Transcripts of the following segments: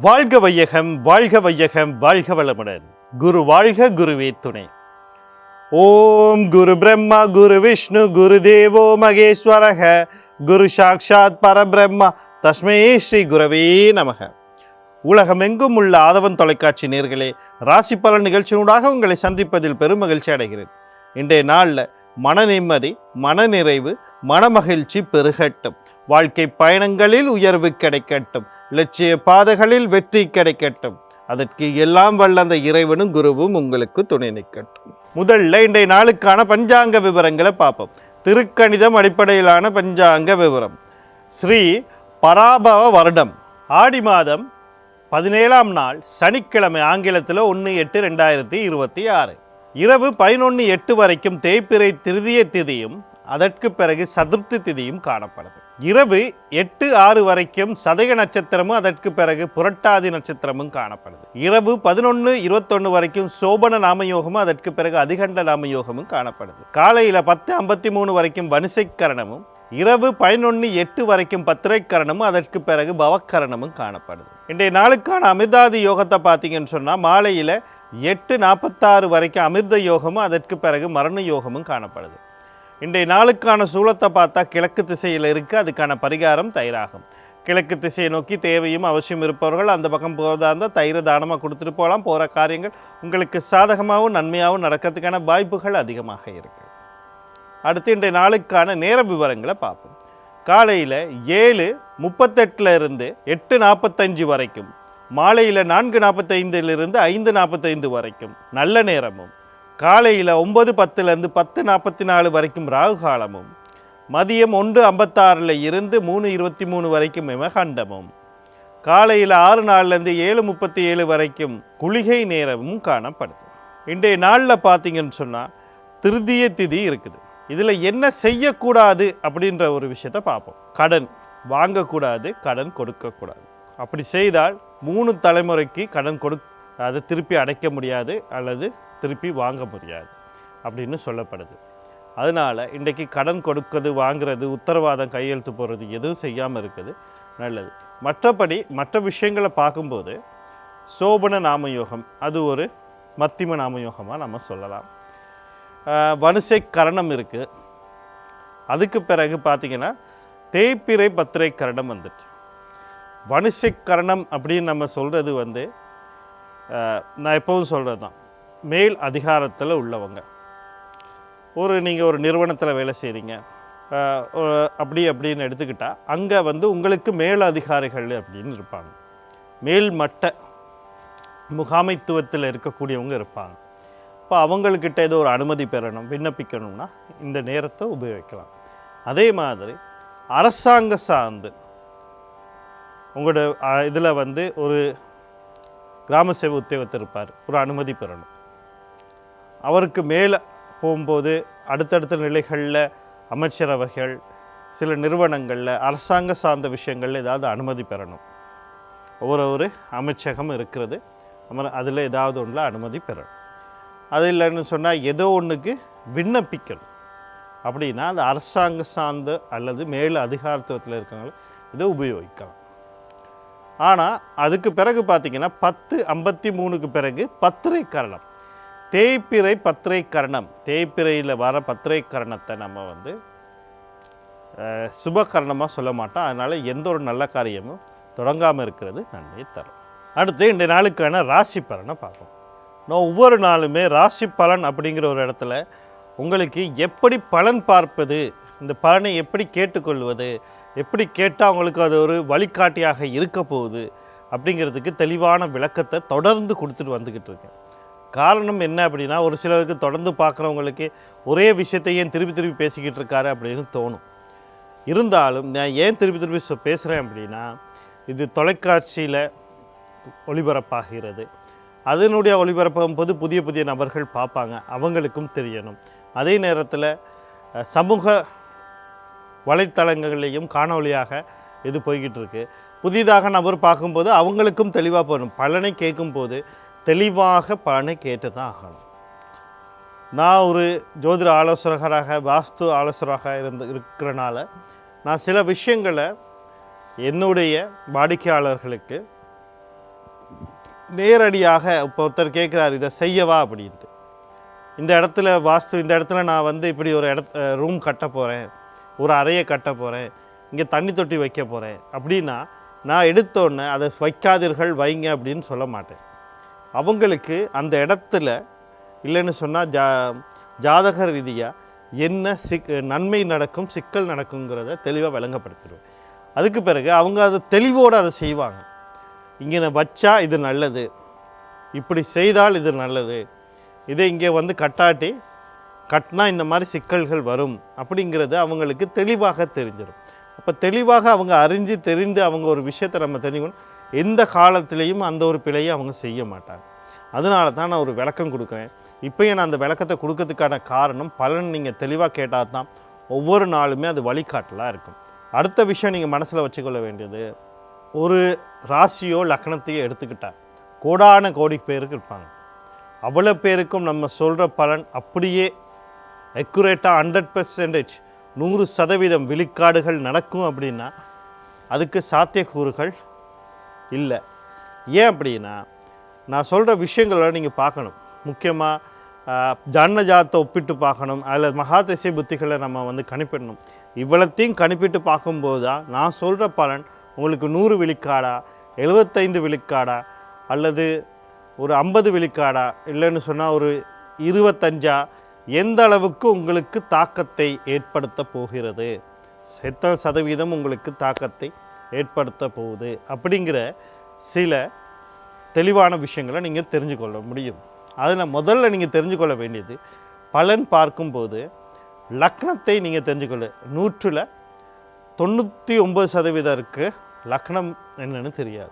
வாழ்க வையகம், வாழ்க வையகம், வாழ்க வளமுடன். குரு வாழ்க, குருவே துணை. ஓம் குரு பிரம்மா, குரு விஷ்ணு, குரு தேவோ மகேஸ்வரக, குரு சாக்ஷாத் பரபிரம்மா, தஸ்மை ஸ்ரீ குரவே நமக. உலகமெங்கும் உள்ள ஆதவன் தொலைக்காட்சி நேயர்களே, ராசி பலன் நிகழ்ச்சியூடாக உங்களை சந்திப்பதில் பெரும் மகிழ்ச்சி அடைகிறேன். இன்றைய நாளில் மன நிம்மதி, மனநிறைவு, மனமகிழ்ச்சி பெருகட்டும். வாழ்க்கை பயணங்களில் உயர்வு கிடைக்கட்டும். லட்சிய பாதைகளில் வெற்றி கிடைக்கட்டும். அதற்கு எல்லாம் வல்ல அந்த இறைவனும் குருவும் உங்களுக்கு துணை நிற்கட்டும். முதல்ல இன்றைய நாளுக்கான பஞ்சாங்க விவரங்களை பார்ப்போம். திருக்கணிதம் அடிப்படையிலான பஞ்சாங்க விவரம். ஸ்ரீ பராபவ வருடம் ஆடி மாதம் 17ஆம் நாள் சனிக்கிழமை, ஆங்கிலத்தில் 1/8/2026 இரவு 11:08 வரைக்கும் தேய்பிறை திருதிய திதியும் அதற்கு பிறகு சதுர்த்தி திதியும் காணப்படுது. இரவு 8:06 வரைக்கும் சதய நட்சத்திரமும் அதற்கு பிறகு புரட்டாதி நட்சத்திரமும் காணப்படுது. இரவு 11:21 வரைக்கும் சோபன நாமயோகமும் அதற்கு பிறகு அதிகண்ட நாமயோகமும் காணப்படுது. காலையில் 10:53 வரைக்கும் வனிசைக்கரணமும், இரவு 11:08 வரைக்கும் பத்திரைக்கரணமும் அதற்கு பிறகு பவக்கரணமும் காணப்படுது. இன்றைய நாளுக்கான அமிர்தாதி யோகத்தை பார்த்தீங்கன்னு சொன்னால் மாலையில் 8:46 வரைக்கும் அமிர்த யோகமும் அதற்கு பிறகு மரண யோகமும் காணப்படுது. இன்றைய நாளுக்கான சூலத்தை பார்த்தா கிழக்கு திசையில் இருக்குது. அதுக்கான பரிகாரம் தயிராகும். கிழக்கு திசையை நோக்கி தேவையும் அவசியம் இருப்பவர்கள் அந்த பக்கம் போகிறதா இருந்தால் தயிரை தானமாக கொடுத்துட்டு போகலாம். போகிற காரியங்கள் உங்களுக்கு சாதகமாகவும் நன்மையாகவும் நடக்கிறதுக்கான வாய்ப்புகள் அதிகமாக இருக்குது. அடுத்து இன்றைய நாளுக்கான நேர விவரங்களை பார்ப்போம். காலையில் 7:38 8:45 வரைக்கும், மாலையில் 4:45 5:45 வரைக்கும் நல்ல நேரமும், காலையில் 9:10 10:44 வரைக்கும் ராகு காலமும், மதியம் 1:56 3:23 வரைக்கும் யமகண்டமும், காலையில் 6:04 7:37 வரைக்கும் குளிகை நேரமும் காணப்படுது. இன்றைய நாளில் பார்த்தீங்கன்னு சொன்னால் திருதிய திதி இருக்குது. இதில் என்ன செய்யக்கூடாது அப்படின்ற ஒரு விஷயத்தை பார்ப்போம். கடன் வாங்கக்கூடாது, கடன் கொடுக்கக்கூடாது. அப்படி செய்தால் 3 தலைமுறைக்கு கடன் அதை திருப்பி அடைக்க முடியாது அல்லது திருப்பி வாங்க முடியாது அப்படின்னு சொல்லப்படுது. அதனால் இன்றைக்கி கடன் கொடுக்கிறது, வாங்கிறது, உத்தரவாதம் கையெழுத்து போடுறது எதுவும் செய்யாமல் இருக்குது நல்லது. மற்றபடி மற்ற விஷயங்களை பார்க்கும்போது சோபன நாமயோகம் அது ஒரு மத்திம நாமயோகமாக நம்ம சொல்லலாம். வனிசை கரணம் இருக்குது. அதுக்கு பிறகு பார்த்திங்கன்னா தேய்பிறை பத்திரை கரணம் வந்துட்டு. வனிசை கரணம் அப்படின்னு நம்ம சொல்கிறது நான் எப்போதும் சொல்கிறது தான், மேல் அதிகாரத்தில் உள்ளவங்க. நீங்கள் ஒரு நிறுவனத்தில் வேலை செய்கிறீங்க அப்படின்னு எடுத்துக்கிட்டால் அங்கே உங்களுக்கு மேல் அதிகாரிகள் அப்படின்னு இருப்பாங்க. மேல்மட்ட முகாமைத்துவத்தில் இருக்கக்கூடியவங்க இருப்பாங்க. இப்போ அவங்கக்கிட்ட ஏதோ ஒரு அனுமதி பெறணும், விண்ணப்பிக்கணும்னா இந்த நேரத்தை உபயோகிக்கலாம். அதே மாதிரி அரசாங்க சார்ந்து உங்களோட இதில் ஒரு கிராம சேவை உத்தியோகத்தில் இருப்பார், ஒரு அனுமதி பெறணும். அவருக்கு மேலே போகும்போது அடுத்தடுத்த நிலைகளில் அமைச்சரவர்கள், சில நிறுவனங்களில் அரசாங்க சார்ந்த விஷயங்களில் ஏதாவது அனுமதி பெறணும். ஒவ்வொரு அமைச்சகம் இருக்கிறது, அதில் ஏதாவது ஒன்றில் அனுமதி பெறணும். அது இல்லைன்னு சொன்னால் ஏதோ ஒன்றுக்கு விண்ணப்பிக்கணும். அப்படின்னா அந்த அரசாங்க சார்ந்த அல்லது மேல் அதிகாரத்துவத்தில் இருக்கிறவங்க இதை உபயோகிக்கலாம். ஆனால் அதுக்கு பிறகு பார்த்திங்கன்னா 10:53 பிறகு பத்திரை கரணம், தேய்பிறை பத்திரை கரணம், தேய்பிறையில் வர பத்திரை கரணத்தை நம்ம சுபகரணமாக சொல்ல மாட்டோம். அதனால் எந்த ஒரு நல்ல காரியமும் தொடங்காமல் இருக்கிறது நன்மையை தரும். அடுத்து இன்றைய நாளுக்கான ராசி பலனை பார்ப்போம். நான் ஒவ்வொரு நாளுமே ராசி பலன் அப்படிங்கிற ஒரு இடத்துல உங்களுக்கு எப்படி பலன் பார்ப்பது, இந்த பலனை எப்படி கேட்டுக்கொள்வது, எப்படி கேட்டால் உங்களுக்கு அது ஒரு வழிகாட்டியாக இருக்க போகுது அப்படிங்கிறதுக்கு தெளிவான விளக்கத்தை தொடர்ந்து கொடுத்துட்டு வந்துக்கிட்டு இருக்கேன். காரணம் என்ன அப்படின்னா, ஒரு சிலருக்கு தொடர்ந்து பார்க்குறவங்களுக்கு ஒரே விஷயத்தை ஏன் திருப்பி திருப்பி பேசிக்கிட்டு இருக்காரு அப்படின்னு தோணும். இருந்தாலும் நான் ஏன் திருப்பி திருப்பி பேசுகிறேன் அப்படின்னா, இது தொலைக்காட்சியில் ஒளிபரப்பாகிறது. அதனுடைய ஒளிபரப்பும் போது புதிய புதிய நபர்கள் பார்ப்பாங்க, அவங்களுக்கும் தெரியணும். அதே நேரத்தில் சமூக வலைத்தளங்களையும் காணொலியாக இது போய்கிட்டு இருக்கு. புதிதாக நபர் பார்க்கும்போது அவங்களுக்கும் தெளிவாக போகணும். பலனை கேட்கும்போது தெளிவாக பலனை கேட்டு தான் ஆகணும். நான் ஒரு ஜோதிட ஆலோசகராக, வாஸ்து ஆலோசகராக இருக்கிறனால நான் சில விஷயங்களை என்னுடைய வாடிக்கையாளர்களுக்கு நேரடியாக இப்போ ஒருத்தர் கேட்குறாரு இதை செய்யவா அப்படின்ட்டு. இந்த இடத்துல இந்த இடத்துல நான் வந்து இப்படி ஒரு ரூம் கட்ட போகிறேன், ஒரு அறையை கட்ட போகிறேன், இங்கே தண்ணி தொட்டி வைக்க போகிறேன் அப்படின்னா நான் எடுத்தோன்னே அதை வைக்காதீர்கள் வைங்க அப்படின்னு சொல்ல மாட்டேன். அவங்களுக்கு அந்த இடத்துல இல்லைன்னு சொன்னால் ஜாதக ரீதியாக என்ன நன்மை நடக்கும் சிக்கல் நடக்குங்கிறத தெளிவாக விளங்கப்படுத்திடுவேன். அதுக்கு பிறகு அவங்க அதை தெளிவோடு அதை செய்வாங்க. இங்கே நான் வச்சா இது நல்லது, இப்படி செய்தால் இது நல்லது, இதை இங்கே வந்து கட்டினா இந்த மாதிரி சிக்கல்கள் வரும் அப்படிங்கிறது அவங்களுக்கு தெளிவாக தெரிஞ்சிடும். அப்போ தெளிவாக அவங்க அறிஞ்சு தெரிந்து அவங்க ஒரு விஷயத்தை நம்ம தெரிஞ்சுக்கணும். எந்த காலத்திலையும் அந்த ஒரு பிழையை அவங்க செய்ய மாட்டாங்க. அதனால தான் நான் ஒரு விளக்கம் கொடுக்குறேன். இப்போயே நான் அந்த விளக்கத்தை கொடுக்கறதுக்கான காரணம் பலன் நீங்கள் தெளிவாக கேட்டால் தான் ஒவ்வொரு நாளுமே அது வழிகாட்டலாக இருக்கும். அடுத்த விஷயம் நீங்கள் மனசில் வச்சுக்கொள்ள வேண்டியது, ஒரு ராசியோ லக்னத்தையோ எடுத்துக்கிட்டால் கோடான கோடி பேருக்கு இருப்பாங்க. அவ்வளோ பேருக்கும் நம்ம சொல்கிற பலன் அப்படியே அக்யூரேட்டாக 100% 100% விழிக்காடுகள் நடக்கும் அப்படின்னா அதுக்கு சாத்தியக்கூறுகள் இல்லை. ஏன் அப்படின்னா நான் சொல்கிற விஷயங்களை நீங்கள் பார்க்கணும். முக்கியமாக ஜாதகத்தை ஒப்பிட்டு பார்க்கணும், அதில் மகாதிசை புத்திகளை நம்ம வந்து கணிப்பிடணும். இவ்வளத்தையும் கணிப்பிட்டு பார்க்கும்போது தான் நான் சொல்கிற பலன் உங்களுக்கு 100 விழுக்காடா, 75 விழுக்காடா, அல்லது ஒரு 50 விழுக்காடா, இல்லைன்னு சொன்னால் ஒரு 25, எந்த அளவுக்கு உங்களுக்கு தாக்கத்தை ஏற்படுத்த போகிறது, எத்தனை சதவீதம் உங்களுக்கு தாக்கத்தை ஏற்படுத்த போகுது அப்படிங்கிற சில தெளிவான விஷயங்களை நீங்கள் தெரிஞ்சுக்கொள்ள முடியும். அதில் முதல்ல நீங்கள் தெரிஞ்சுக்கொள்ள வேண்டியது, பலன் பார்க்கும்போது லக்னத்தை நீங்கள் தெரிஞ்சுக்கொள்ள 100ல் 99% லக்னம் என்னன்னு தெரியாது.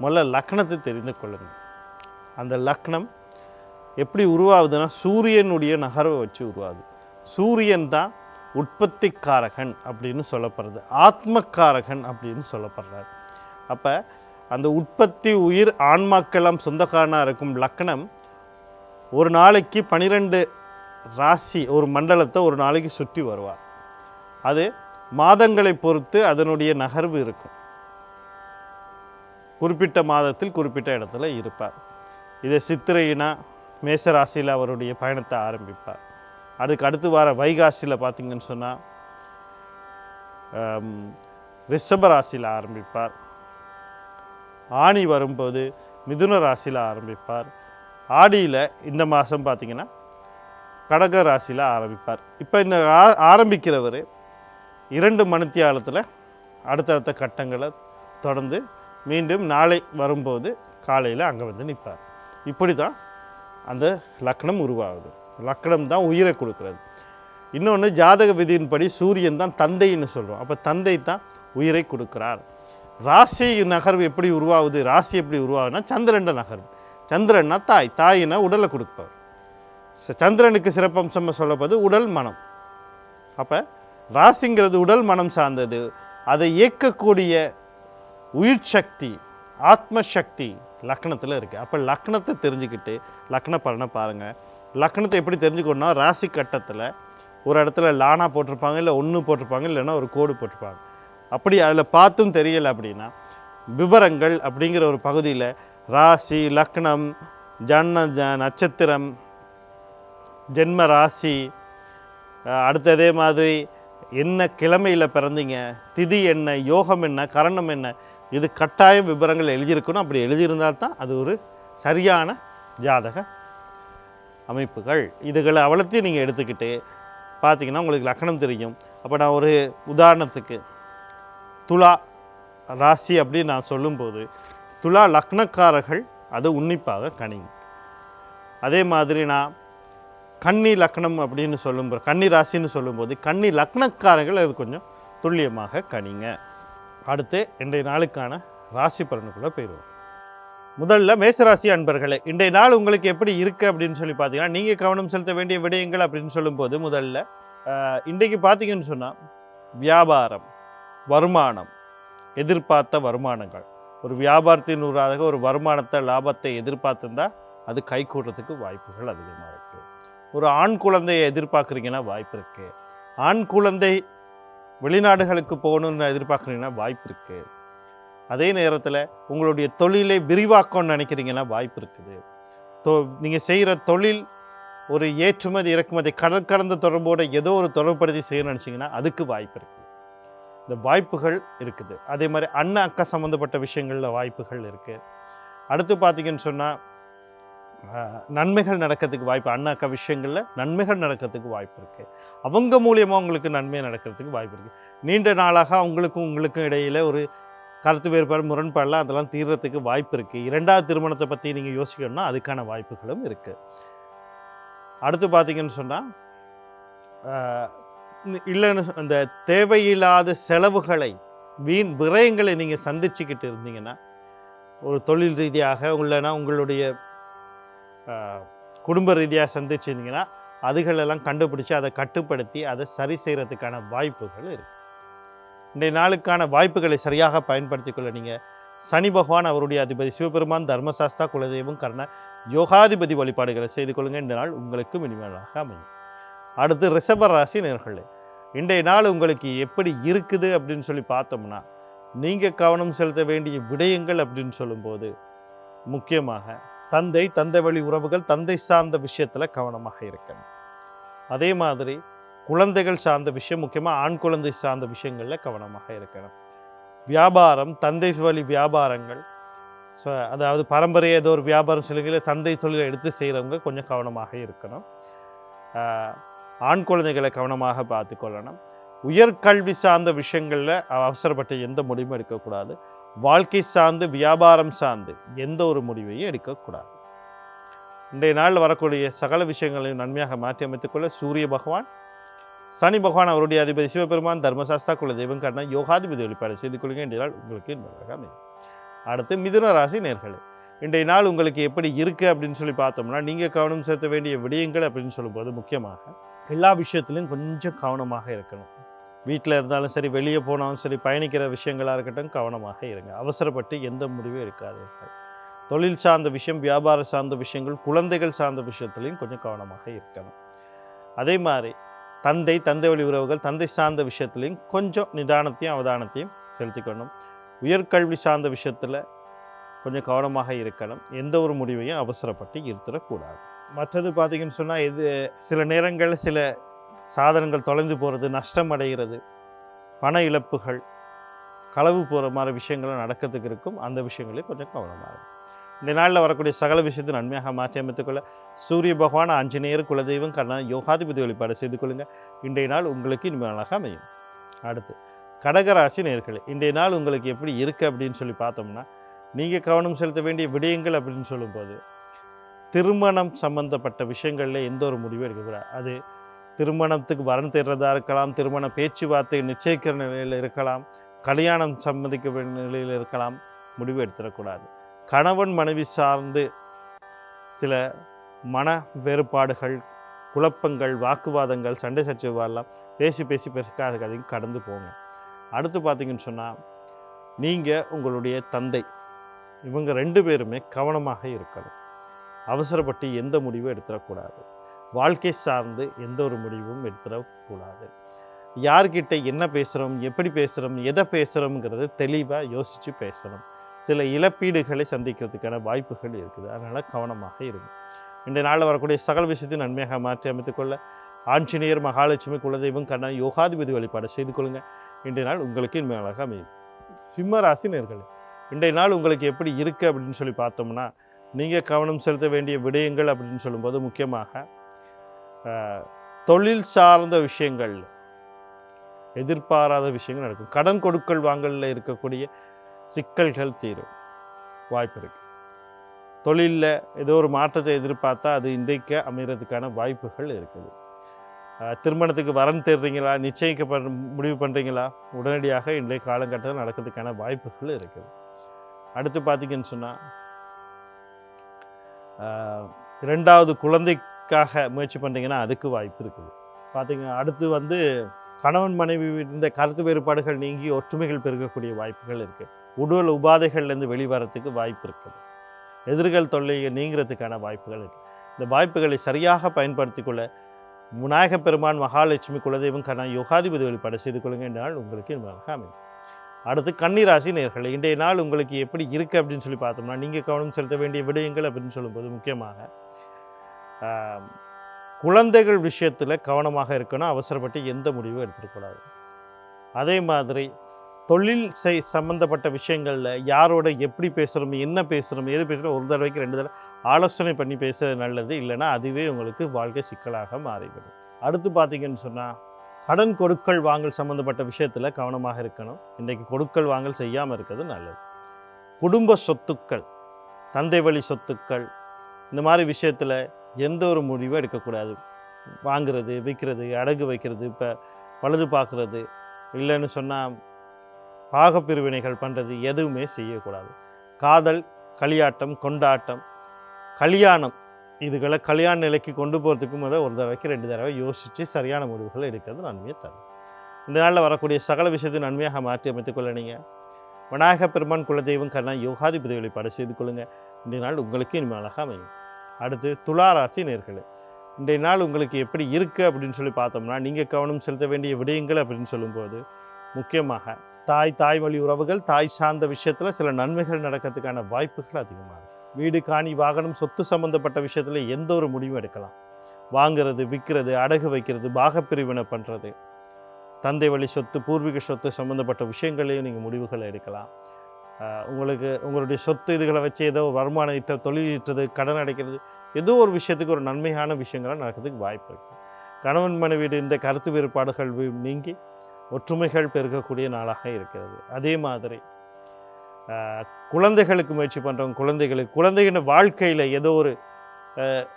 முதல்ல லக்னத்தை தெரிந்து கொள்ளுங்கள். அந்த லக்னம் எப்படி உருவாகுதுன்னா சூரியனுடைய நகர்வை வச்சு உருவாகுது. சூரியன் தான் உற்பத்திக்காரகன் அப்படின்னு சொல்லப்படுறது, ஆத்மக்காரகன் அப்படின்னு சொல்லப்படுறாரு. அப்போ அந்த உற்பத்தி உயிர் ஆன்மாக்கெல்லாம் சொந்தக்காரனாக இருக்கும் லக்னம் ஒரு நாளைக்கு 12 ராசி ஒரு மண்டலத்தை ஒரு நாளைக்கு சுற்றி வருவார். அது மாதங்களை பொறுத்து அதனுடைய நகர்வு இருக்கும். குறிப்பிட்ட மாதத்தில் குறிப்பிட்ட இடத்துல இருப்பார். இதை சித்திரையினா மேசராசியில் அவருடைய பயணத்தை ஆரம்பிப்பார். அதுக்கு அடுத்து வர வைகாசியில் பார்த்திங்கன்னு சொன்னால் ரிஷபராசியில் ஆரம்பிப்பார். ஆணி வரும்போது மிதுன ராசியில் ஆரம்பிப்பார். ஆடியில் இந்த மாதம் பார்த்திங்கன்னா கடக ராசியில் ஆரம்பிப்பார். இப்போ இந்த ஆரம்பிக்கிறவர் 2 மணித்தியாலத்தில் அடுத்தடுத்த கட்டங்களை தொடர்ந்து மீண்டும் நாளை வரும்போது காலையில் அங்கே வந்து நிற்பார். இப்படி தான் அந்த லக்னம் உருவாகுது. லக்னம் தான் உயிரை கொடுக்குறது. இன்னொன்று ஜாதக விதியின்படி சூரியன் தான் தந்தைன்னு சொல்கிறோம். அப்போ தந்தை தான் உயிரை கொடுக்குறார். ராசி நகர்வு எப்படி உருவாகுது, ராசி எப்படி உருவாகுதுன்னா சந்திரன் நகர்வு. சந்திரன்னா தாயினா உடலை கொடுப்பார். சந்திரனுக்கு சிறப்பம்சமாக சொல்லப்போது உடல் மனம். அப்போ ராசிங்கிறது உடல் மனம் சார்ந்தது. அதை இயக்கக்கூடிய உயிர் சக்தி ஆத்மசக்தி லக்னத்தில் இருக்குது. அப்போ லக்னத்தை தெரிஞ்சுக்கிட்டு லக்ன பலனை பாருங்கள். லக்னத்தை எப்படி தெரிஞ்சுக்கணுன்னா ராசி கட்டத்தில் ஒரு இடத்துல லானா போட்டிருப்பாங்க, இல்லை 1 போட்டிருப்பாங்க, இல்லைன்னா ஒரு கோடு போட்டிருப்பாங்க. அப்படி அதில் பார்த்தும் தெரியலை அப்படின்னா விவரங்கள் அப்படிங்கிற ஒரு பகுதியில் ராசி லக்னம் நட்சத்திரம் ஜென்ம ராசி, அடுத்ததே மாதிரி என்ன கிழமையில் பிறந்தீங்க, திதி என்ன, யோகம் என்ன, கரணம் என்ன, இது கட்டாயம் விவரங்கள் எழுதியிருக்கணும். அப்படி எழுதியிருந்தால் தான் அது ஒரு சரியான ஜாதக அமைப்புகள். இதுகளை அவ்வளோத்தையும் நீங்கள் எடுத்துக்கிட்டு பார்த்தீங்கன்னா உங்களுக்கு லக்னம் தெரியும். அப்போ நான் ஒரு உதாரணத்துக்கு துலா ராசி அப்படின்னு நான் சொல்லும்போது துலா லக்னக்காரர்கள் அது உன்னிப்பாக கணிங்க. அதே மாதிரி நான் கன்னி லக்னம் அப்படின்னு சொல்லும்போது கன்னி ராசின்னு சொல்லும்போது கன்னி லக்னக்காரர்கள் அது கொஞ்சம் துல்லியமாக கணிங்க. அடுத்து இன்றைய நாளுக்கான ராசி பலனுக்குள்ளே போயிடுவோம். முதல்ல மேசராசி அன்பர்களே, இன்றைய நாள் உங்களுக்கு எப்படி இருக்குது அப்படின்னு சொல்லி பார்த்தீங்கன்னா நீங்கள் கவனம் செலுத்த வேண்டிய விடயங்கள் அப்படின்னு சொல்லும்போது முதல்ல இன்றைக்கு பார்த்தீங்கன்னு சொன்னால் வியாபாரம், வருமானம், எதிர்பார்த்த வருமானங்கள். ஒரு வியாபாரத்தின் ஊடாக ஒரு வருமானத்தை லாபத்தை எதிர்பார்த்துருந்தா அது கை கூடுறதுக்கு வாய்ப்புகள் அதிகமாக இருக்குது. ஒரு ஆண் குழந்தையை எதிர்பார்க்குறீங்கன்னா வாய்ப்பு இருக்குது. ஆண் குழந்தை வெளிநாடுகளுக்கு போகணுன்னு எதிர்பார்க்குறீங்கன்னா வாய்ப்பு இருக்குது. அதே நேரத்தில் உங்களுடைய தொழிலை விரிவாக்கணும்னு நினைக்கிறீங்கன்னா வாய்ப்பு இருக்குது. நீங்கள் செய்கிற தொழில் ஒரு ஏற்றுமதி இறக்குமதி கடல் கடந்த தொடர்போடு ஏதோ ஒரு தொடர்புபடுத்தி செய்யணும்னு நினச்சிங்கன்னா அதுக்கு வாய்ப்பு இருக்குது. இந்த வாய்ப்புகள் இருக்குது. அதே மாதிரி அண்ணன் அக்கா சம்மந்தப்பட்ட விஷயங்களில் வாய்ப்புகள் இருக்குது. அடுத்து பார்த்திங்கன்னு சொன்னால் நன்மைகள் நடக்கிறதுக்கு வாய்ப்பு, அண்ணன் அக்கா விஷயங்களில் நன்மைகள் நடக்கிறதுக்கு வாய்ப்பு இருக்குது. அவங்க மூலியமாக உங்களுக்கு நன்மை நடக்கிறதுக்கு வாய்ப்பு இருக்குது. நீண்ட நாளாக உங்களுக்கும் இடையில் ஒரு கருத்து வேறுபாடு முரண்பாடெலாம் அதெல்லாம் தீர்றதுக்கு வாய்ப்பு இருக்குது. இரண்டாவது திருமணத்தை பற்றி நீங்கள் யோசிக்கணும்னா அதுக்கான வாய்ப்புகளும் இருக்குது. அடுத்து பார்த்திங்கன்னு சொன்னால் இல்லைன்னு அந்த தேவையில்லாத செலவுகளை வீண் விரயங்களை நீங்கள் சந்திச்சுக்கிட்டு இருந்தீங்கன்னா ஒரு தொழில் ரீதியாக இல்லைன்னா உங்களுடைய குடும்ப ரீதியாக சந்திச்சிருந்தீங்கன்னா அதுகளெல்லாம் கண்டுபிடிச்சி அதை கட்டுப்படுத்தி அதை சரி செய்கிறதுக்கான வாய்ப்புகள் இருக்குது. இன்றைய நாளுக்கான வாய்ப்புகளை சரியாக பயன்படுத்தி கொள்ள நீங்கள் சனி பகவான் அவருடைய அதிபதி சிவபெருமான் தர்மசாஸ்தா குலதெய்வம் கர்ண யோகாதிபதி வழிபாடுகளை செய்து கொள்ளுங்கள். இந்த நாள் உங்களுக்கு இனிமையாக அமையும். அடுத்து ரிஷப ராசி நேயர்களே, இன்றைய நாள் உங்களுக்கு எப்படி இருக்குது அப்படின்னு சொல்லி பார்த்தோம்னா நீங்கள் கவனம் செலுத்த வேண்டிய விடயங்கள் அப்படின்னு சொல்லும்போது முக்கியமாக தந்தை வழி உறவுகள், தந்தை சார்ந்த விஷயத்தில் கவனமாக இருக்கணும். அதே மாதிரி குழந்தைகள் சார்ந்த விஷயம், முக்கியமாக ஆண் குழந்தை சார்ந்த விஷயங்களில் கவனமாக இருக்கணும். வியாபாரம், தந்தை வழி வியாபாரங்கள், அதாவது பாரம்பரிய ஏதோ ஒரு வியாபாரம் சொல்லுங்கள தந்தை தொழிலை எடுத்து செய்கிறவங்க கொஞ்சம் கவனமாக இருக்கணும். ஆண் குழந்தைகளை கவனமாக பார்த்து கொள்ளணும். உயர்கல்வி சார்ந்த விஷயங்களில் அவசரப்பட்ட எந்த முடிவும் எடுக்கக்கூடாது. வாழ்க்கை சார்ந்து வியாபாரம் சார்ந்து எந்த ஒரு முடிவையும் எடுக்கக்கூடாது. இன்றைய நாளில் வரக்கூடிய சகல விஷயங்களையும் நன்மையாக மாற்றி அமைத்துக்கொள்ள சூரிய பகவான், சனி பகவான் அவருடைய அதிபதி சிவபெருமான் தர்மசாஸ்தா குலதெய்வம் கர்ண யோகாதிபதி வழிபாடு செய்து கொள்ளுங்க. இன்றைய நாள் உங்களுக்கு நன்றாக அமையும். அடுத்து மிதுன ராசி நேயர்களே, இன்றைய நாள் உங்களுக்கு எப்படி இருக்குது அப்படின்னு சொல்லி பார்த்தோம்னா நீங்கள் கவனம் செலுத்த வேண்டிய விடயங்கள் அப்படின்னு சொல்லும்போது முக்கியமாக எல்லா விஷயத்துலையும் கொஞ்சம் கவனமாக இருக்கணும். வீட்டில் இருந்தாலும் சரி, வெளியே போனாலும் சரி, பயணிக்கிற விஷயங்களாக இருக்கட்டும் கவனமாக இருங்க. அவசரப்பட்டு எந்த முடிவும் எடுக்காதீர்கள். தொழில் சார்ந்த விஷயம், வியாபாரம் சார்ந்த விஷயங்கள், குழந்தைகள் சார்ந்த விஷயத்துலையும் கொஞ்சம் கவனமாக இருக்கணும். அதே மாதிரி தந்தை வழி உறவுகள், தந்தை சார்ந்த விஷயத்துலையும் கொஞ்சம் நிதானத்தையும் அவதானத்தையும் செலுத்திக்கணும். உயர்கல்வி சார்ந்த விஷயத்தில் கொஞ்சம் கவனமாக இருக்கணும். எந்த ஒரு முடிவையும் அவசரப்பட்டு இருத்துடக்கூடாது. மற்றது பார்த்திங்கன்னு சொன்னால் இது சில நேரங்களில் சில சாதனங்கள் தொலைந்து போகிறது, நஷ்டம் அடைகிறது, பண இழப்புகள், களவு போகிற மாதிரி விஷயங்களும் நடக்கிறதுக்கு இருக்கும். அந்த விஷயங்களையும் கொஞ்சம் கவனமாக இருக்கும். இந்த நாளில் வரக்கூடிய சகல விஷயத்தை நன்மையாக மாற்றி அமைத்துக்கொள்ள சூரிய பகவான், ஆஞ்சநேயர், குலதெய்வம் கர்ண யோகாதிபதி வழிபாடு செய்து கொள்ளுங்கள். இன்றைய நாள் உங்களுக்கு இனிமையாக அமையும். அடுத்து கடகராசி நேயர்களே, இன்றைய நாள் உங்களுக்கு எப்படி இருக்குது அப்படின்னு சொல்லி பார்த்தோம்னா நீங்கள் கவனம் செலுத்த வேண்டிய விடயங்கள் அப்படின்னு சொல்லும்போது திருமணம் சம்பந்தப்பட்ட விஷயங்களில் எந்த ஒரு முடிவும் எடுக்கக்கூடாது. அது திருமணத்துக்கு வரன் தேடுறதா இருக்கலாம், திருமண பேச்சுவார்த்தை நிச்சயிக்கிற நிலையில் இருக்கலாம், கல்யாணம் சம்மதிக்க நிலையில் இருக்கலாம். முடிவு எடுத்துடக்கூடாது. கணவன் மனைவி சார்ந்து சில மன வேறுபாடுகள், குழப்பங்கள், வாக்குவாதங்கள், சண்டை சச்சரவுலாம் பேசிக்காதையும் கடந்து போங்க. அடுத்து பார்த்திங்கன்னு சொன்னால் நீங்கள் உங்களுடைய தந்தை இவங்க 2 பேருமே கவனமாக இருக்கணும். அவசரப்பட்டு எந்த முடிவும் எடுத்துடக்கூடாது. வாழ்க்கை சார்ந்து எந்த ஒரு முடிவும் எடுத்துடக்கூடாது. யார்கிட்ட என்ன பேசுகிறோம், எப்படி பேசுகிறோம், எதை பேசுகிறோம்ங்கிறது தெளிவாக யோசித்து பேசணும். சில இழப்பீடுகளை சந்திக்கிறதுக்கான வாய்ப்புகள் இருக்குது. அதனால் கவனமாக இருங்க. இன்றைய நாளில் வரக்கூடிய சகல விஷயத்தையும் நன்மையாக மாற்றி அமைத்துக்கொள்ள ஆஞ்சநேயர், மகாலட்சுமி, குலதெய்வம் கர்ண யோகாதிபதி வழிபாடு செய்து கொள்ளுங்கள். இன்றைய நாள் உங்களுக்கு இனிமையாக அமையும். சிம்ம ராசி நேயர்களே, இன்றைய நாள் உங்களுக்கு எப்படி இருக்குது அப்படின்னு சொல்லி பார்த்தோம்னா நீங்கள் கவனம் செலுத்த வேண்டிய விடயங்கள் அப்படின்னு சொல்லும்போது முக்கியமாக தொழில் சார்ந்த விஷயங்கள், எதிர்பாராத விஷயங்கள் நடக்கும். கடன் கொடுக்கல் வாங்கலில் இருக்கக்கூடிய சிக்கல்கள் தீரும் வாய்ப்பு இருக்குது. தொழிலில் ஏதோ ஒரு மாற்றத்தை எதிர்பார்த்தா அது இன்றைக்கு அமைகிறதுக்கான வாய்ப்புகள் இருக்குது. திருமணத்துக்கு வரன் தேடுறீங்களா, நிச்சயிக்க முடிவு பண்ணுறீங்களா, உடனடியாக இன்றைய காலகட்டத்தில் நடக்கிறதுக்கான வாய்ப்புகள் இருக்குது. அடுத்து பார்த்திங்கன்னு சொன்னால் 2வது குழந்தைக்காக முயற்சி பண்ணுறீங்கன்னா அதுக்கு வாய்ப்பு இருக்குது. பார்த்திங்க அடுத்து கணவன் மனைவி இந்த கருத்து வேறுபாடுகள் நீங்கி ஒற்றுமைகள் பெருகக்கூடிய வாய்ப்புகள் இருக்குது. உடல் உபாதைகள்லேருந்து வெளிவரத்துக்கு வாய்ப்பு இருக்குது. எதிர்கள் தொல்லையை நீங்கிறதுக்கான வாய்ப்புகள் இருக்குது. இந்த வாய்ப்புகளை சரியாக பயன்படுத்தி கொள்ள விநாயக பெருமான், மகாலட்சுமி, குலதெய்வம் கர்ண யோகாதிபதி வழிபாடு செய்து கொள்ளுங்க. நாள் உங்களுக்கு இனிமையாக அமையும். அடுத்து கன்னிராசி நேயர்களே, இன்றைய நாள் உங்களுக்கு எப்படி இருக்குது அப்படின்னு சொல்லி பார்த்தோம்னா, நீங்கள் கவனம் செலுத்த வேண்டிய விடயங்கள் அப்படின்னு சொல்லும்போது முக்கியமாக குழந்தைகள் விஷயத்தில் கவனமாக இருக்கணும். அவசரப்பட்டு எந்த முடிவும் எடுத்துடக்கூடாது. அதே மாதிரி தொழில் சம்மந்தப்பட்ட விஷயங்களில் யாரோட எப்படி பேசுகிறோம், என்ன பேசுகிறோம், எது பேசுகிறோம், ஒரு தடவைக்கு 2 தடவை ஆலோசனை பண்ணி பேசுகிறது நல்லது. இல்லைன்னா அதுவே உங்களுக்கு வாழ்க்கை சிக்கலாக மாறிவிடும். அடுத்து பார்த்தீங்கன்னு சொன்னால் கடன் கொடுக்கல் வாங்கல் சம்மந்தப்பட்ட விஷயத்தில் கவனமாக இருக்கணும். இன்றைக்கு கொடுக்கல் வாங்கல் செய்யாமல் இருக்கிறது நல்லது. குடும்ப சொத்துக்கள், தந்தை வழி சொத்துக்கள், இந்த மாதிரி விஷயத்தில் எந்த ஒரு முடிவும் எடுக்கக்கூடாது. வாங்கிறது, விற்கிறது, அடகு வைக்கிறது, இப்போ பழுது பார்க்குறது, இல்லைன்னு சொன்னால் பாகப்பிரிவினைகள் பண்ணுறது எதுவுமே செய்யக்கூடாது. காதல், களியாட்டம், கொண்டாட்டம், கல்யாணம், இதுகளை கல்யாண நிலைக்கு கொண்டு போகிறதுக்கு முதல் ஒரு தடவைக்கு 2 தடவை யோசித்து சரியான முடிவுகளை எடுக்கிறது நன்மையை தரும். இந்த நாளில் வரக்கூடிய சகல விஷயத்தை நன்மையாக மாற்றி அமைத்துக்கொள்ள நீங்கள் விநாயக பெருமான் குலதெய்வம் கண்ணா யோகாதிபதி வழிபாடு செய்து கொள்ளுங்கள். இன்றைய நாள் உங்களுக்கு இனிமேலாக அமையும். அடுத்து துளாராசி நேயர்களே, இன்றைய நாள் உங்களுக்கு எப்படி இருக்குது அப்படின்னு சொல்லி பார்த்தோம்னா, நீங்கள் கவனம் செலுத்த வேண்டிய விடயங்கள் அப்படின்னு சொல்லும்போது முக்கியமாக தாய் வழி உறவுகள், தாய் சார்ந்த விஷயத்தில் சில நன்மைகள் நடக்கிறதுக்கான வாய்ப்புகள் அதிகமாகும். வீடு, காணி, வாகனம், சொத்து சம்மந்தப்பட்ட விஷயத்தில் எந்த ஒரு முடிவும் எடுக்கலாம். வாங்கிறது, விற்கிறது, அடகு வைக்கிறது, பாகப்பிரிவினை பண்ணுறது, தந்தை வழி சொத்து, பூர்வீக சொத்து சம்மந்தப்பட்ட விஷயங்களையும் நீங்கள் முடிவுகளை எடுக்கலாம். உங்களுடைய சொத்து இதுகளை வச்சு ஏதோ வருமானம் ஈட்ட, தொழில் ஈட்டுறது, கடன் அடைக்கிறது, ஏதோ ஒரு விஷயத்துக்கு ஒரு நன்மையான விஷயங்களாக நடக்கிறதுக்கு வாய்ப்பு இருக்குது. கணவன் மனைவி இந்த கருத்து வேறுபாடுகள் நீங்கி ஒற்றுமைகள் பெருகக்கூடிய நாளாக இருக்கிறது. அதே மாதிரி குழந்தைகளுக்கு முயற்சி பண்ணுறவங்க, குழந்தைகளின் வாழ்க்கையில் ஏதோ ஒரு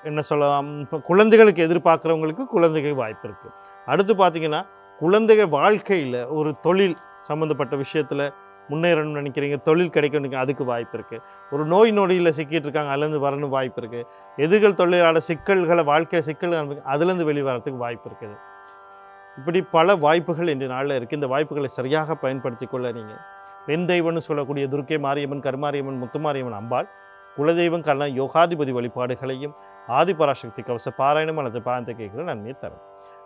என்ன சொல்லலாம், இப்போ குழந்தைகளுக்கு எதிர்பார்க்குறவங்களுக்கு குழந்தைகள் வாய்ப்பு இருக்குது. அடுத்து பார்த்திங்கன்னா குழந்தைகள் வாழ்க்கையில் ஒரு தொழில் சம்மந்தப்பட்ட விஷயத்தில் முன்னேறணும்னு நினைக்கிறீங்க, தொழில் கிடைக்கணும், அதுக்கு வாய்ப்பு இருக்குது. ஒரு நோய் நொடியில் சிக்கிட்டு இருக்காங்க, அதுலேருந்து வரணும் வாய்ப்பு இருக்குது. எதிர்கள் தொழிலாளர் சிக்கல்களை, வாழ்க்கை சிக்கல்கள் அதுலேருந்து வெளிவரத்துக்கு வாய்ப்பு இருக்குது. இப்படி பல வாய்ப்புகள் இன்றைய நாளில் இருக்குது. இந்த வாய்ப்புகளை சரியாக பயன்படுத்தி கொள்ள நீங்கள் வெண்தெய்வம்னு சொல்லக்கூடிய துர்க்கை மாரியம்மன், கருமாரியம்மன், முத்துமாரியம்மன் அம்பாள், குலதெய்வம் கண்ணா யோகாதிபதி வழிபாடுகளையும் ஆதிபராசக்தி கவச பாராயணம் அல்லது பாயத்தை கேட்குற நன்மையை தரும்.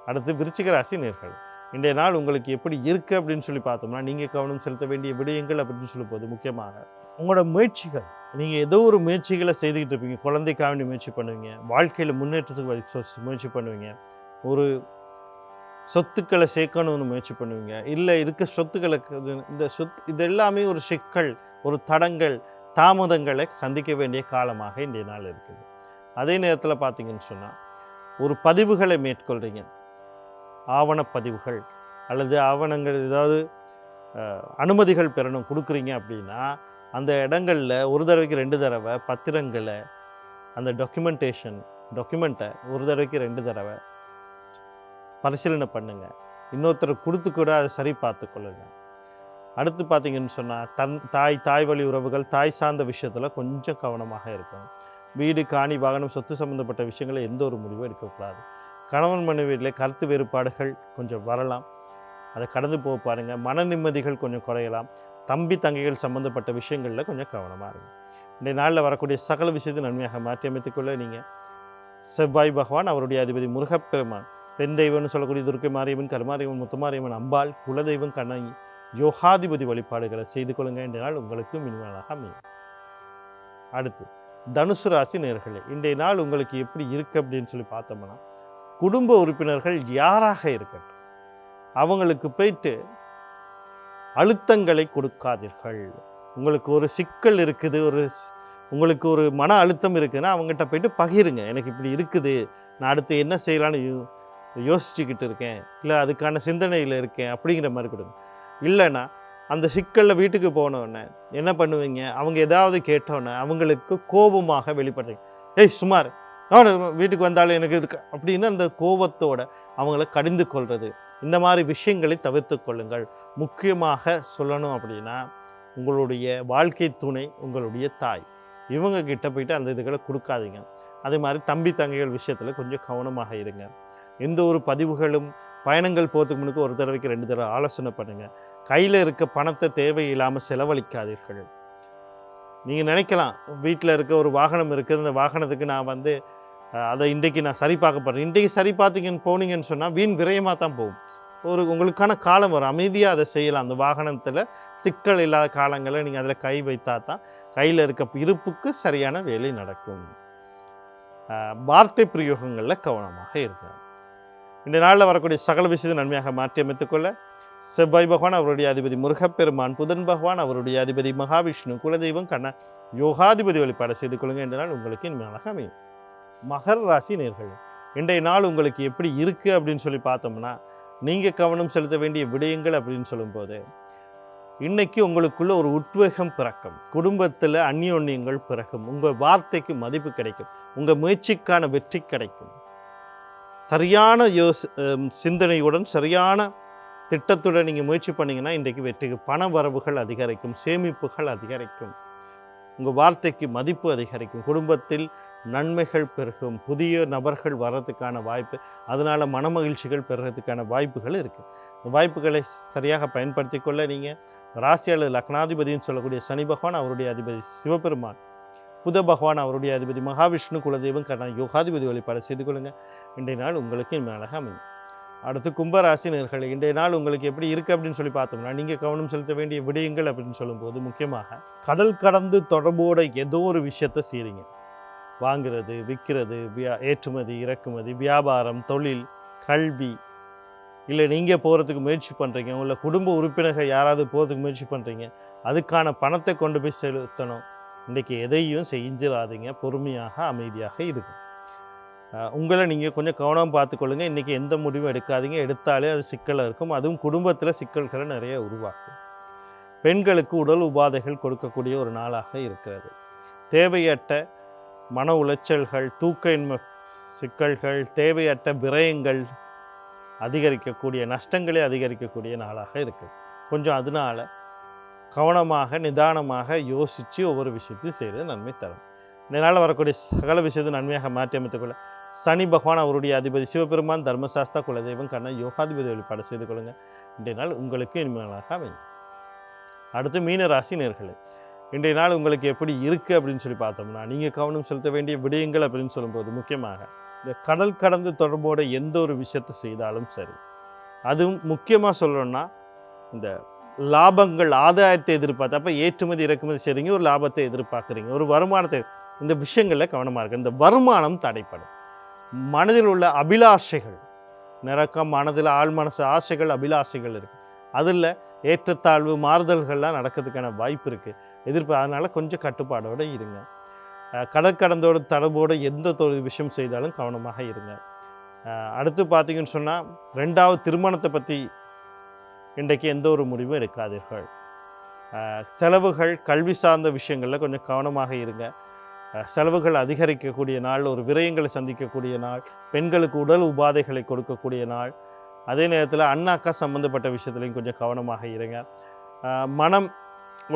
அடுத்து விருச்சிக ராசி நேயர்கள், இன்றைய நாள் உங்களுக்கு எப்படி இருக்குது அப்படின்னு சொல்லி பார்த்தோம்னா, நீங்கள் கவனம் செலுத்த வேண்டிய விடயங்கள் அப்படின்னு சொல்லும்போது முக்கியமாக உங்களோட முயற்சிகள், நீங்கள் ஏதோ ஒரு முயற்சிகளை செய்துக்கிட்டு இருப்பீங்க. குழந்தைக்காக வேண்டி முயற்சி பண்ணுவீங்க, வாழ்க்கையில் முன்னேற்றத்துக்கு முயற்சி பண்ணுவீங்க, ஒரு சொத்துக்களை சேர்க்கணும்னு முயற்சி பண்ணுவீங்க, இல்லை இருக்க சொத்துக்களுக்கு இது எல்லாமே ஒரு சிக்கல், ஒரு தடங்கள், தாமதங்களை சந்திக்க வேண்டிய காலமாக இன்றைய நாள் இருக்குது. அதே நேரத்தில் பார்த்தீங்கன்னு சொன்னால் ஒரு பதிவுகளை மேற்கொள்கிறீங்க, ஆவணப்பதிவுகள் அல்லது ஆவணங்கள் ஏதாவது அனுமதிகள் பெறணும் கொடுக்குறீங்க அப்படின்னா, அந்த இடங்களில் ஒரு தடவைக்கு 2 தடவை பத்திரங்களை, அந்த டாக்குமெண்ட்டை ஒரு தடவைக்கு 2 தடவை பரிசீலனை பண்ணுங்கள். இன்னொருத்தர் கொடுத்து கூட அதை சரி பார்த்து கொள்ளுங்கள். அடுத்து பார்த்தீங்கன்னு சொன்னால் தாய் வழி உறவுகள், தாய் சார்ந்த விஷயத்தில் கொஞ்சம் கவனமாக இருக்கணும். வீடு, காணி, வாகனம், சொத்து சம்மந்தப்பட்ட விஷயங்களை எந்த ஒரு முடிவும் எடுக்கக்கூடாது. கணவன் மனைவியில் கருத்து வேறுபாடுகள் கொஞ்சம் வரலாம், அதை கடந்து போக பாருங்கள். மன நிம்மதிகள் கொஞ்சம் குறையலாம். தம்பி தங்கைகள் சம்மந்தப்பட்ட விஷயங்களில் கொஞ்சம் கவனமாக இருக்கும். இன்றைய நாளில் வரக்கூடிய சகல விஷயத்தை நன்மையாக மாற்றி அமைத்துக்கொள்ள நீங்கள் செவ்வாய் பகவான், அவருடைய அதிபதி முருகப்பெருமான், பெண் தெய்வம்னு சொல்லக்கூடிய துர்க்கை மாரியம்மன், கருமாரியம்மன், முத்துமாரியம்மன் அம்பாள், குலதெய்வம் கண்ணகி யோகாதிபதி வழிபாடுகளை செய்து கொள்ளுங்கள். இன்றைய நாள் உங்களுக்கு மினிமலாக அமையும். அடுத்து தனுசு ராசி நேயர்களே, இன்றைய நாள் உங்களுக்கு எப்படி இருக்குது அப்படின்னு சொல்லி பார்த்தோம்னா, குடும்ப உறுப்பினர்கள் யாராக இருக்கட்டும் அவங்களுக்கு போயிட்டு அழுத்தங்களை கொடுக்காதீர்கள். உங்களுக்கு ஒரு சிக்கல் இருக்குது, உங்களுக்கு ஒரு மன அழுத்தம் இருக்குதுன்னா அவங்ககிட்ட போயிட்டு பகிருங்க. எனக்கு இப்படி இருக்குது, நான் அடுத்து என்ன செய்யலான்னு யோசிச்சுக்கிட்டு இருக்கேன், இல்லை அதுக்கான சிந்தனையில் இருக்கேன் அப்படிங்கிற மாதிரி கொடுங்க. இல்லைன்னா அந்த சிக்கலில் வீட்டுக்கு போனோடனே என்ன பண்ணுவீங்க, அவங்க ஏதாவது கேட்டோன்னே அவங்களுக்கு கோபமாக வெளிப்படுறீங்க. ஏய் சுமார், வீட்டுக்கு வந்தாலும் எனக்கு இருக்கு அப்படின்னு அந்த கோபத்தோடு அவங்கள கடிந்து கொள்வது, இந்த மாதிரி விஷயங்களை தவிர்த்து கொள்ளுங்கள். முக்கியமாக சொல்லணும் அப்படின்னா, உங்களுடைய வாழ்க்கை துணை, உங்களுடைய தாய், இவங்க கிட்ட போயிட்டு அந்த இதுகளை கொடுக்காதீங்க. அதே மாதிரி தம்பி தங்கைகள் விஷயத்தில் கொஞ்சம் கவனமாக இருங்க. எந்த ஒரு பதிவுகளும் பயணங்கள் போகிறதுக்கு முன்னுக்கு ஒரு தடவைக்கு 2 தடவை ஆலோசனை பண்ணுங்கள். கையில் இருக்க பணத்தை தேவையில்லாமல் செலவழிக்காதீர்கள். நீங்கள் நினைக்கலாம், வீட்டில் இருக்க ஒரு வாகனம் இருக்குது, அந்த வாகனத்துக்கு நான் அதை இன்றைக்கி நான் சரி பார்க்க போகிறேன். இன்றைக்கி சரி பார்த்தீங்கன்னு போனீங்கன்னு சொன்னால் வீண் விரயமாக தான் போகும். உங்களுக்கான காலம் வரும், அமைதியாக அதை செய்யலாம். அந்த வாகனத்தில் சிக்கல் இல்லாத காலங்களில் நீங்கள் அதில் கை வைத்தா தான் கையில் இருக்க இருப்புக்கு சரியான வேலை நடக்கும். வார்த்தை பிரயோகங்களில் கவனமாக இருங்க. இந்த நாளில் வரக்கூடிய சகல விஷயத்தை நன்மையாக மாற்றி அமைத்துக்கொள்ள செவ்வாய் பகவான் அவருடைய அதிபதி முருகப்பெருமான், புதன் பகவான் அவருடைய அதிபதி மகாவிஷ்ணு, குலதெய்வம் கண்ண யோகாதிபதி வழிபாடு செய்து கொள்ளுங்க. என்ற நாள் உங்களுக்கு இனிமையாக அமையும். மகர ராசி நேயர்களே, இன்றைய நாள் உங்களுக்கு எப்படி இருக்குது அப்படின்னு சொல்லி பார்த்தோம்னா, நீங்கள் கவனம் செலுத்த வேண்டிய விடயங்கள் அப்படின்னு சொல்லும்போது, இன்றைக்கி உங்களுக்குள்ள ஒரு உத்வேகம் பிறக்கும், குடும்பத்தில் அந்யோன்யங்கள் பிறக்கும், உங்கள் வார்த்தைக்கு மதிப்பு கிடைக்கும், உங்கள் முயற்சிக்கான வெற்றி கிடைக்கும். சரியான சிந்தனையுடன் சரியான திட்டத்துடன் நீங்கள் முயற்சி பண்ணிங்கன்னா இன்றைக்கு வெற்றிக்கு பண வரவுகள் அதிகரிக்கும், சேமிப்புகள் அதிகரிக்கும், உங்கள் வார்த்தைக்கு மதிப்பு அதிகரிக்கும், குடும்பத்தில் நன்மைகள் பெருகும், புதிய நபர்கள் வர்றதுக்கான வாய்ப்பு, அதனால் மனமகிழ்ச்சிகள் பெறுறதுக்கான வாய்ப்புகள் இருக்குது. இந்த வாய்ப்புகளை சரியாக பயன்படுத்தி கொள்ள நீங்கள் ராசி அல்லது லக்னாதிபதினு சொல்லக்கூடிய சனி பகவான் அவருடைய அதிபதி சிவபெருமான், புத பகவான் அவருடைய அதிபதி மகாவிஷ்ணு, குலதெய்வம் கண்ணா யோகாதிபதி வழிபாடு செய்து கொள்ளுங்கள். இன்றைய நாள் உங்களுக்கு இனிமையாக அமையும். அடுத்து கும்பராசி நேயர்களே, இன்றைய நாள் உங்களுக்கு எப்படி இருக்குது அப்படின்னு சொல்லி பார்த்தோம்னா, நீங்கள் கவனம் செலுத்த வேண்டிய விடயங்கள் அப்படின்னு சொல்லும்போது முக்கியமாக கடல் கடந்து தொடர்போட ஏதோ ஒரு விஷயத்தை செய்கிறீங்க. வாங்கிறது, விற்கிறது, ஏற்றுமதி இறக்குமதி, வியாபாரம், தொழில், கல்வி, இல்லை நீங்கள் போகிறதுக்கு முயற்சி பண்ணுறீங்க, உள்ள குடும்ப உறுப்பினர்கள் யாராவது போகிறதுக்கு முயற்சி பண்ணுறீங்க, அதுக்கான பணத்தை கொண்டு போய் செலுத்தணும். இன்றைக்கி எதையும் செஞ்சிடாதீங்க, பொறுமையாக அமைதியாக இருக்கும். உங்களை நீங்கள் கொஞ்சம் கவனம் பார்த்துக்கொள்ளுங்க. இன்றைக்கி எந்த முடிவும் எடுக்காதீங்க, எடுத்தாலே அது சிக்கலாக இருக்கும், அதுவும் குடும்பத்தில் சிக்கல்களை நிறைய உருவாக்கும். பெண்களுக்கு உடல் உபாதைகள் கொடுக்கக்கூடிய ஒரு நாளாக இருக்கிறது. தேவையற்ற மன உளைச்சல்கள், தூக்க சிக்கல்கள், தேவையற்ற விரயங்கள் அதிகரிக்கக்கூடிய, நஷ்டங்களே அதிகரிக்கக்கூடிய நாளாக இருக்குது. கொஞ்சம் அதனால் கவனமாக நிதானமாக யோசித்து ஒவ்வொரு விஷயத்தையும் செய்கிறது நன்மை தரும். இதனால் வரக்கூடிய சகல விஷயத்தை நன்மையாக மாற்றி அமைத்துக்கொள்ள சனி பகவான் அவருடைய அதிபதி சிவபெருமான், தர்மசாஸ்தா, குலதெய்வம் கண்ண யோகாதிபதி வழிபாடு செய்து கொள்ளுங்கள். இன்றைய நாள் உங்களுக்கு இனிமையாக அமையும். அடுத்து மீன ராசி நேயர்களே, இன்றைய நாள் உங்களுக்கு எப்படி இருக்குது அப்படின்னு சொல்லி பார்த்தோம்னா, நீங்கள் கவனம் செலுத்த வேண்டிய விடயங்கள் அப்படின்னு சொல்லும்போது முக்கியமாக இந்த கடல் கடந்து தொடர்போட எந்த ஒரு விஷயத்தை செய்தாலும் சரி, அதுவும் முக்கியமாக சொல்லணும்னா இந்த லாபங்கள், ஆதாயத்தை எதிர்பார்த்து, அப்போ ஏற்றுமதி இறக்குமதி செய்கிறீங்க, ஒரு லாபத்தை எதிர்பார்க்குறீங்க, ஒரு வருமானத்தை, இந்த விஷயங்களில் கவனமாக இருக்குது. இந்த வருமானம் தடைப்படும். மனதில் உள்ள அபிலாஷைகள் நிறக்கம், மனதில் ஆள் மனசு ஆசைகள், அபிலாஷைகள் இருக்குது, அதில் ஏற்றத்தாழ்வு மாறுதல்கள்லாம் நடக்கிறதுக்கான வாய்ப்பு இருக்குது, அதனால் கொஞ்சம் கட்டுப்பாடோடு இருங்க. கடற்கடந்தோடு தடவோடு எந்த ஒரு விஷயம் செய்தாலும் கவனமாக இருங்க. அடுத்து பார்த்திங்கன்னு சொன்னால், ரெண்டாவது திருமணத்தை பற்றி இன்றைக்கு எந்த ஒரு முடிவும் எடுக்காதீர்கள். செலவுகள், கல்வி சார்ந்த விஷயங்களில் கொஞ்சம் கவனமாக இருங்க. செலவுகள் அதிகரிக்கக்கூடிய நாள், ஒரு விரயங்களை சந்திக்கக்கூடிய நாள், பெண்களுக்கு உடல் உபாதைகளை கொடுக்கக்கூடிய நாள். அதே நேரத்தில் அண்ணாக்கா சம்மந்தப்பட்ட விஷயத்துலையும் கொஞ்சம் கவனமாக இருங்க. மனம்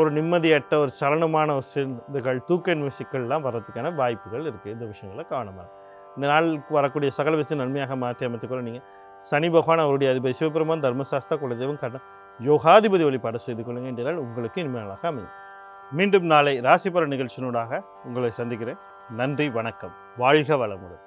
ஒரு நிம்மதியற்ற ஒரு சலனமான ஒரு சிந்துகள், தூக்க சிக்கல்லாம் வர்றதுக்கான வாய்ப்புகள் இருக்குது. இந்த விஷயங்களில் கவனமாக இந்த நாள் வரக்கூடிய சகல விஷயம் நன்மையாக மாற்றி அமைத்துக்கொள்ள நீங்கள் சனி பகவான் அவருடைய அதிபதி சிவபெருமான், தர்மசாஸ்தா, குலதெய்வம் கண்ண யோகாதிபதி வழிபாடு செய்து கொள்ளுங்கள். என்ற நாள் உங்களுக்கு இனிமையாக அமையும். மீண்டும் நாளை ராசிபலன் நிகழ்ச்சியினூடாக உங்களை சந்திக்கிறேன். நன்றி, வணக்கம், வாழ்க வளமுடன்.